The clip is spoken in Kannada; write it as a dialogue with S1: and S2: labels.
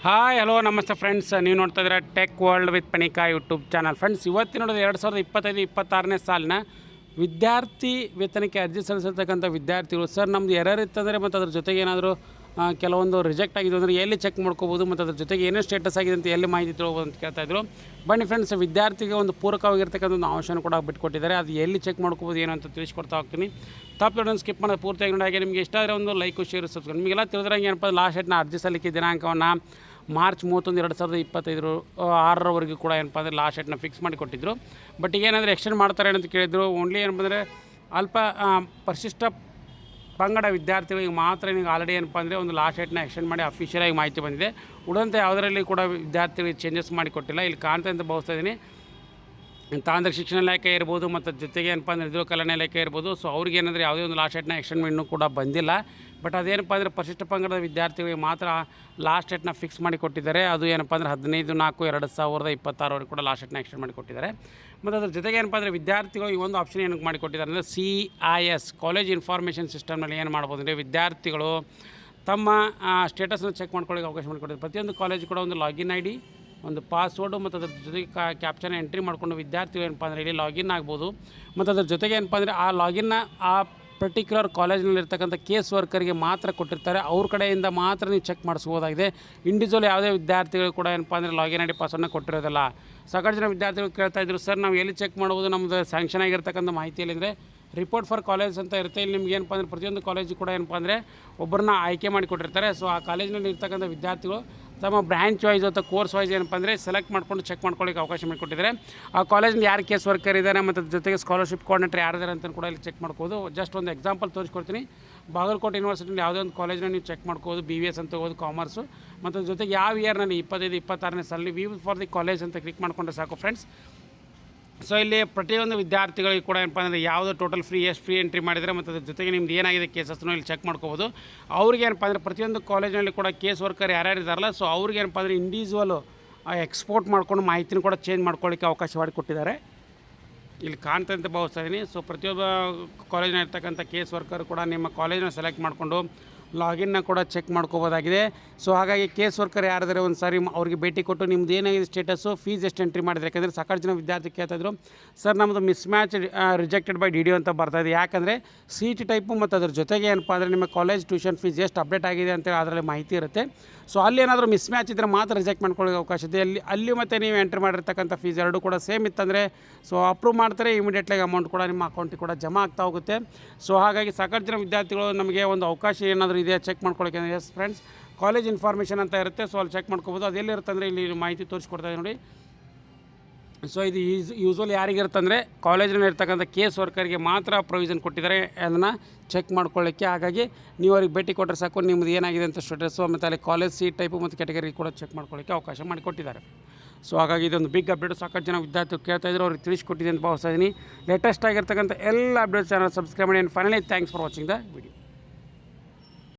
S1: ಹಾಯ್ ಹಲೋ ನಮಸ್ತೆ ಫ್ರೆಂಡ್ಸ್, ನೀವು ನೋಡ್ತಾ ಇದ್ದೀರಾ tech world with Panika YouTube channel. Friends, ಇವತ್ತಿನ ನೋಡೋದು 2025-26ನೇ ಸಾಲಿನ ವಿದ್ಯಾರ್ಥಿ ವೇತನಕ್ಕೆ ಅರ್ಜಿ ಸಲ್ಲಿಸಿರ್ತಕ್ಕಂಥ ವಿದ್ಯಾರ್ಥಿಗಳು. ಸರ್, ನಮ್ಮದು ಎರರ್ ಇತ್ತಂದರೆ ಮತ್ತು ಅದ್ರ ಜೊತೆಗೆ ಏನಾದರೂ ಕೆಲವೊಂದು ರಿಜೆಕ್ಟ್ ಆಗಿದ್ದು ಅಂದರೆ ಎಲ್ಲಿ ಚೆಕ್ ಮಾಡ್ಕೋಬೋದು ಮತ್ತು ಅದ್ರ ಜೊತೆಗೆ ಏನೇ ಸ್ಟೇಟಸ್ ಆಗಿದೆ ಅಂತ ಎಲ್ಲಿ ಮಾಹಿತಿ ತಿಳ್ಬೋದು ಅಂತ ಕೇಳ್ತಾಯಿದ್ರು. ಬನ್ನಿ ಫ್ರೆಂಡ್ಸ್, ವಿದ್ಯಾರ್ಥಿಗೆ ಒಂದು ಪೂರಕವಾಗಿರ್ತಕ್ಕಂಥ ಒಂದು ಅಂಶನ ಕೂಡ ಬಿಟ್ಕೊಟ್ಟಿದ್ದಾರೆ. ಅದು ಎಲ್ಲಿ ಚೆಕ್ ಮಾಡ್ಕೋಬೋದು ಏನು ಅಂತ ತಿಳಿಸ್ಕೊಡ್ತಾ ಹೋಗ್ತೀನಿ. ತಪ್ಪು ಸ್ಕಿಪ್ ಮಾಡೋದು ಪೂರ್ತಿಯಾಗಿ ನೋಡಿ. ಹಾಗೆ ನಿಮಗೆ ಇಷ್ಟ ಆದರೆ ಒಂದು ಲೈಕ್ ಶೇರ್ ಸಬ್ಸ್ಕ್ರೈಬ್. ನಿಮಗೆಲ್ಲ ತಿಳಿದ್ರಂಗೆ ಏನಪ್ಪ, ಲಾಸ್ಟ್ ಡೇಟ್ನ ಅರ್ಜಿ ಸಲ್ಲಿಕೆ ದಿನಾಂಕವನ್ನು ಮಾರ್ಚ್ 31, 2025 ಕೂಡ ಏನಪ್ಪ ಅಂದರೆ ಲಾಸ್ಟ್ ಡೇಟ್ನ ಫಿಕ್ಸ್ ಮಾಡಿ ಕೊಟ್ಟಿದ್ದರು. ಬಟ್ ಈಗೇನಾದರೂ ಎಕ್ಸ್ಟೆಂಡ್ ಮಾಡ್ತಾರೆ ಅಂತ ಕೇಳಿದ್ರು. ಓನ್ಲಿ ಏನಪ್ಪ ಅಂದರೆ ಅಲ್ಪ ಪರಿಶಿಷ್ಟ ಪಂಗಡ ವಿದ್ಯಾರ್ಥಿಗಳಿಗೆ ಮಾತ್ರ ಈಗ ಆಲ್ರೆಡಿ ಏನಪ್ಪ ಅಂದರೆ ಒಂದು ಲಾಸ್ಟ್ ಡೇಟ್ನ ಎಕ್ಸ್ಟೆಂಡ್ ಮಾಡಿ ಅಫಿಷಿಯಲಾಗಿ ಮಾಹಿತಿ ಬಂದಿದೆ. ಉಳಿದಂತೆ ಯಾವುದರಲ್ಲಿ ಕೂಡ ವಿದ್ಯಾರ್ಥಿಗಳಿಗೆ ಚೇಂಜಸ್ ಮಾಡಿ ಕೊಟ್ಟಿಲ್ಲ. ಇಲ್ಲಿ ಕಾಣ್ತಾ ಅಂತ ಭಾವಿಸ್ತಾ ಇದ್ದೀನಿ. ತಾಂತ್ರಿಕ ಶಿಕ್ಷಣ ಇಲಾಖೆ ಇರ್ಬೋದು ಮತ್ತು ಜೊತೆಗೆ ಏನಪ್ಪ ಅಂದರೆ ನಿರುದ್ಯೋಗ ಕಲ್ಯಾಣ ಇಲಾಖೆ ಇರ್ಬೋದು. ಸೊ ಅವ್ರಿಗೆ ಏನಂದರೆ ಯಾವುದೇ ಒಂದು ಲಾಸ್ಟ್ ಡೇಟ್ನ ಎಕ್ಸ್ಟೆಂಡ್ ಇನ್ನೂ ಕೂಡ ಬಂದಿಲ್ಲ. ಬಟ್ ಅದೇನಪ್ಪ ಅಂದರೆ ಪರಿಶಿಷ್ಟ ಪಂಗಡದ ವಿದ್ಯಾರ್ಥಿಗಳಿಗೆ ಮಾತ್ರ ಲಾಸ್ಟ್ ಡೇಟ್ನ ಫಿಕ್ಸ್ ಮಾಡಿ ಕೊಟ್ಟಿದ್ದಾರೆ. ಅದು ಏನಪ್ಪ ಅಂದರೆ 15/4/2026 ಕೂಡ ಲಾಸ್ಟ್ ಡೇಟ್ನ ಎಕ್ಸ್ಟೆಂಡ್ ಮಾಡಿ ಕೊಟ್ಟಿದ್ದಾರೆ. ಮತ್ತು ಅದ್ರ ಜೊತೆಗೆ ಏನಪ್ಪ ಅಂದರೆ ವಿದ್ಯಾರ್ಥಿಗಳು ಈ ಒಂದು ಆಪ್ಷನ್ ಏನಕ್ಕೆ ಮಾಡಿಕೊಟ್ಟಿದ್ದಾರೆ ಅಂದರೆ CIS ಕಾಲೇಜ್ ಇನ್ಫಾರ್ಮೇಷನ್ ಸಿಸ್ಟಮ್ನಲ್ಲಿ ಏನು ಮಾಡ್ಬೋದು ಅಂದರೆ ವಿದ್ಯಾರ್ಥಿಗಳು ತಮ್ಮ ಸ್ಟೇಟಸ್ನ ಚೆಕ್ ಮಾಡ್ಕೊಳ್ಳೋಕೆ ಅವಕಾಶ ಮಾಡಿಕೊಟ್ಟಿದ್ದಾರೆ. ಪ್ರತಿಯೊಂದು ಕಾಲೇಜ್ ಕೂಡ ಒಂದು ಲಾಗಿನ್ ID, ಒಂದು ಪಾಸ್ವರ್ಡು ಮತ್ತು ಅದ್ರ ಜೊತೆಗೆ ಕ್ಯಾಪ್ಚರ್ನ ಎಂಟ್ರಿ ಮಾಡಿಕೊಂಡು ವಿದ್ಯಾರ್ಥಿಗಳು ಏನಪ್ಪ ಅಂದರೆ ಇಲ್ಲಿ ಲಾಗಿನ್ ಆಗ್ಬೋದು. ಮತ್ತು ಅದ್ರ ಜೊತೆಗೆ ಏನಪ್ಪ ಅಂದರೆ ಆ ಲಾಗಿನ್ನ ಆ ಪರ್ಟಿಕ್ಯುಲರ್ ಕಾಲೇಜಿನಲ್ಲಿರ್ತಕ್ಕಂಥ ಕೇಸ್ ವರ್ಕರಿಗೆ ಮಾತ್ರ ಕೊಟ್ಟಿರ್ತಾರೆ. ಅವ್ರ ಕಡೆಯಿಂದ ಮಾತ್ರ ನೀವು ಚೆಕ್ ಮಾಡಿಸ್ಬೋದಾಗಿದೆ. ಇಂಡಿವಿಜುವಲ್ ಯಾವುದೇ ವಿದ್ಯಾರ್ಥಿಗಳು ಕೂಡ ಏನಪ್ಪ ಅಂದರೆ ಲಾಗಿನ್ ID ಪಾಸ್ವರ್ಡನ್ನ ಕೊಟ್ಟಿರೋದಿಲ್ಲ. ಸಾಕಷ್ಟು ಜನ ವಿದ್ಯಾರ್ಥಿಗಳು ಕೇಳ್ತಾಯಿದ್ರು, ಸರ್ ನಾವು ಎಲ್ಲಿ ಚೆಕ್ ಮಾಡ್ಬೋದು, ನಮ್ಮದು ಸ್ಯಾಂಕ್ಷನ್ ಆಗಿರ್ತಕ್ಕಂಥ ಮಾಹಿತಿಯಲ್ಲಿ ಅಂದರೆ ರಿಪೋರ್ಟ್ ಫಾರ್ ಕಾಲೇಜ್ ಅಂತ ಇರುತ್ತೆ. ಇಲ್ಲಿ ನಿಮ್ಗೆ ಏನಪ್ಪ ಅಂದರೆ ಪ್ರತಿಯೊಂದು ಕಾಲೇಜಿಗೆ ಕೂಡ ಏನಪ್ಪ ಅಂದರೆ ಒಬ್ಬರನ್ನ ಆಯ್ಕೆ ಮಾಡಿ ಕೊಟ್ಟಿರ್ತಾರೆ. ಸೊ ಆ ಕಾಲೇಜಿನಲ್ಲಿ ಇರ್ತಕ್ಕಂಥ ವಿದ್ಯಾರ್ಥಿಗಳು ತಮ್ಮ ಬ್ರ್ಯಾಂಚ್ ವೈಸ್ ಅಥವಾ ಕೋರ್ಸ್ ವೈಸ್ ಏನಪ್ಪ ಅಂದರೆ ಸೆಲೆಕ್ಟ್ ಮಾಡ್ಕೊಂಡು ಚೆಕ್ ಮಾಡ್ಕೊಳ್ಳೋಕೆ ಅವಕಾಶ ಮಾಡಿಕೊಟ್ಟಿದ್ದಾರೆ. ಆ ಕಾಲೇಜಿನ ಯಾರು ಕೇಸ್ ವರ್ಕರ್ ಇದ್ದಾರೆ ಮತ್ತು ಜೊತೆಗೆ ಸ್ಕಾಲರ್ಶಿಪ್ ಕೋಆರ್ಡಿನೇಟರ್ ಯಾರಿದ್ದಾರೆ ಅಂತ ಕೂಡ ಇಲ್ಲಿ ಚೆಕ್ ಮಾಡ್ಕೋದು. ಜಸ್ಟ್ ಒಂದು ಎಕ್ಸಾಂಪಲ್ ತೋರಿಸ್ಕೊಡ್ತೀನಿ. ಬಾಗಲಕೋಟೆ ಯೂನಿವರ್ಸಿಟಿಯಲ್ಲಿ ಯಾವುದೇ ಒಂದು ಕಾಲೇಜ್ನ ನೀವು ಚೆಕ್ ಮಾಡ್ಕೋದು. BVS ಅಂತ ಹೋಗೋದು ಕಾಮರ್ಸು. ಮತ್ತು ಜೊತೆಗೆ ಯಾವ ಇಯರ್ನಲ್ಲಿ 25-26ನೇ ಸಾಲಲ್ಲಿ ವ್ಯೂ ಫಾರ್ ದಿ ಕಾಲೇಜ್ ಅಂತ ಕ್ಲಿಕ್ ಮಾಡಿಕೊಂಡ್ರೆ ಸಾಕು ಫ್ರೆಂಡ್ಸ್. ಸೊ ಇಲ್ಲಿ ಪ್ರತಿಯೊಂದು ವಿದ್ಯಾರ್ಥಿಗಳಿಗೆ ಕೂಡ ಏನಪ್ಪ ಅಂದರೆ ಯಾವುದು ಟೋಟಲ್ ಎಷ್ಟು ಫ್ರೀ ಎಂಟ್ರಿ ಮಾಡಿದರೆ ಮತ್ತು ಅದ್ರ ಜೊತೆಗೆ ನಿಮ್ದು ಏನಾಗಿದೆ ಕೇಸಸ್ನು ಇಲ್ಲಿ ಚೆಕ್ ಮಾಡ್ಕೋಬೋದು. ಅವ್ರಿಗೆ ಏನಪ್ಪ ಅಂದರೆ ಪ್ರತಿಯೊಂದು ಕಾಲೇಜಿನಲ್ಲಿ ಕೂಡ ಕೇಸ್ ವರ್ಕರ್ ಯಾರ್ಯಾರು ಇದ್ದಾರಲ್ಲ, ಸೊ ಅವ್ರಿಗೆ ಏನಪ್ಪ ಅಂದರೆ ಇಂಡಿವಿಜುವಲು ಎಕ್ಸ್ಪೋರ್ಟ್ ಮಾಡ್ಕೊಂಡು ಮಾಹಿತಿನ ಕೂಡ ಚೇಂಜ್ ಮಾಡ್ಕೊಳ್ಳಿಕ್ಕೆ ಅವಕಾಶ ಮಾಡಿಕೊಟ್ಟಿದ್ದಾರೆ. ಇಲ್ಲಿ ಕಾಣ್ತಂತ ಭಾವಿಸ್ತಾ ಇದ್ದೀನಿ. ಸೊ ಪ್ರತಿಯೊಬ್ಬ ಕಾಲೇಜಿನ ಇರ್ತಕ್ಕಂಥ ಕೇಸ್ ವರ್ಕರ್ ಕೂಡ ನಿಮ್ಮ ಕಾಲೇಜನ್ನ ಸೆಲೆಕ್ಟ್ ಮಾಡಿಕೊಂಡು ಲಾಗಿನ್ನ ಕೂಡ ಚೆಕ್ ಮಾಡ್ಕೋಬೋದಾಗಿದೆ. ಸೊ ಹಾಗಾಗಿ ಕೇಸ್ ವರ್ಕರ್ ಯಾರಿದ್ದಾರೆ ಒಂದು ಸಾರಿ ಅವ್ರಿಗೆ ಭೇಟಿ ಕೊಟ್ಟು ನಿಮ್ದು ಏನಾಗಿದೆ ಸ್ಟೇಟಸ್ಸು, ಫೀಸ್ ಎಷ್ಟು ಎಂಟ್ರಿ ಮಾಡಿದ್ರೆ. ಯಾಕಂದರೆ ಸಾಕಷ್ಟು ಜನ ವಿದ್ಯಾರ್ಥಿ ಕೇಳ್ತಾಯಿದ್ರು, ಸರ್ ನಮ್ಮದು ಮಿಸ್ಮ್ಯಾಚ್ ರಿಜೆಕ್ಟೆಡ್ ಬೈ DDO ಅಂತ ಬರ್ತಾಯಿದೆ. ಯಾಕಂದರೆ CET ಟೈಪು ಮತ್ತು ಅದ್ರ ಜೊತೆಗೆ ಏನಪ್ಪ ಅಂದರೆ ನಿಮ್ಮ ಕಾಲೇಜ್ ಟ್ಯೂಷನ್ ಫೀಸ್ ಎಷ್ಟು ಅಪ್ಡೇಟ್ ಆಗಿದೆ ಅಂತೇಳಿ ಅದರಲ್ಲಿ ಮಾಹಿತಿ ಇರುತ್ತೆ. ಸೊ ಅಲ್ಲಿ ಏನಾದರೂ ಮಿಸ್ಮ್ಯಾಚ್ ಇದ್ದರೆ ಮಾತ್ರ ರಿಜೆಕ್ಟ್ ಮಾಡ್ಕೊಳ್ಳೋಕೆ ಅವಕಾಶ ಇದೆ. ಅಲ್ಲಿ ಮತ್ತು ನೀವು ಎಂಟ್ರಿ ಮಾಡಿರ್ತಕ್ಕಂಥ ಫೀಸ್ ಎರಡೂ ಕೂಡ ಸೇಮ್ ಇತ್ತಂದರೆ ಸೊ ಅಪ್ರೂವ್ ಮಾಡ್ತಾರೆ. ಇಮಿಡಿಯೇಟ್ಲಾಗಿ ಅಮೌಂಟ್ ಕೂಡ ನಿಮ್ಮ ಅಕೌಂಟಿಗೆ ಕೂಡ ಜಮಾ ಆಗ್ತಾ ಹೋಗುತ್ತೆ. ಸೊ ಹಾಗಾಗಿ ಸಾಕಷ್ಟು ಜನ ವಿದ್ಯಾರ್ಥಿಗಳು ನಮಗೆ ಒಂದು ಅವಕಾಶ ಏನಾದರೂ ಇದೆ ಚೆಕ್ ಮಾಡ್ಕೊಳ್ಳೋಕೆ. ಎಸ್ ಫ್ರೆಂಡ್ಸ್, ಕಾಲೇಜ್ ಇನ್ಫಾರ್ಮೇಷನ್ ಅಂತ ಇರುತ್ತೆ. ಸೊ ಅಲ್ಲಿ ಚೆಕ್ ಮಾಡ್ಕೋಬೋದು. ಅದು ಎಲ್ಲಿರುತ್ತೆ ಅಂದರೆ ಇಲ್ಲಿ ಮಾಹಿತಿ ತೋರಿಸ್ಕೊಡ್ತಾ ಇದೆ ನೋಡಿ. ಸೊ ಇದು ಯೂಸ್ವಲಿ ಯಾರಿಗಿರುತ್ತಂದರೆ ಕಾಲೇಜಿನಲ್ಲಿ ಇರ್ತಕ್ಕಂಥ ಕೇಸ್ ವರ್ಕರಿಗೆ ಮಾತ್ರ ಪ್ರೊವಿಷನ್ ಕೊಟ್ಟಿದ್ದಾರೆ ಅದನ್ನು ಚೆಕ್ ಮಾಡ್ಕೊಳ್ಳೋಕ್ಕೆ. ಹಾಗಾಗಿ ನೀವು ಅವ್ರಿಗೆ ಭೇಟಿ ಕೊಟ್ಟರೆ ಸಾಕು, ನಿಮ್ಮದು ಏನಾಗಿದೆ ಅಂತ ಸ್ಟೇಟಸ್ಸು ಮತ್ತು ಅಲ್ಲಿ ಕಾಲೇಜ್ ಸೀಟ್ ಟೈಪು ಮತ್ತು ಕ್ಯಾಟಗರಿ ಕೂಡ ಚೆಕ್ ಮಾಡ್ಕೊಳ್ಳೋಕ್ಕೆ ಅವಕಾಶ ಮಾಡಿಕೊಟ್ಟಿದ್ದಾರೆ. ಸೊ ಹಾಗಾಗಿ ಇದೊಂದು ಬಿಗ್ ಅಪ್ಡೇಟ್. ಸಾಕಷ್ಟು ಜನ ವಿದ್ಯಾರ್ಥಿಗಳು ಕೇಳ್ತಾಯಿದ್ರು, ಅವ್ರಿಗೆ ತಿಳಿಸ್ಕೊಟ್ಟಿದೆ ಅಂತ ಭಾವಿಸ್ತಾ ಇದ್ದೀನಿ. ಲೇಟೆಸ್ಟ್ ಆಗಿರ್ತಕ್ಕಂಥ ಎಲ್ಲ ಅಪ್ಡೇಟ್ ಚಾನಲ್ ಸಬ್ಸ್ಕ್ರೈಬ್ ಮಾಡಿ. And finally thanks for watching the video.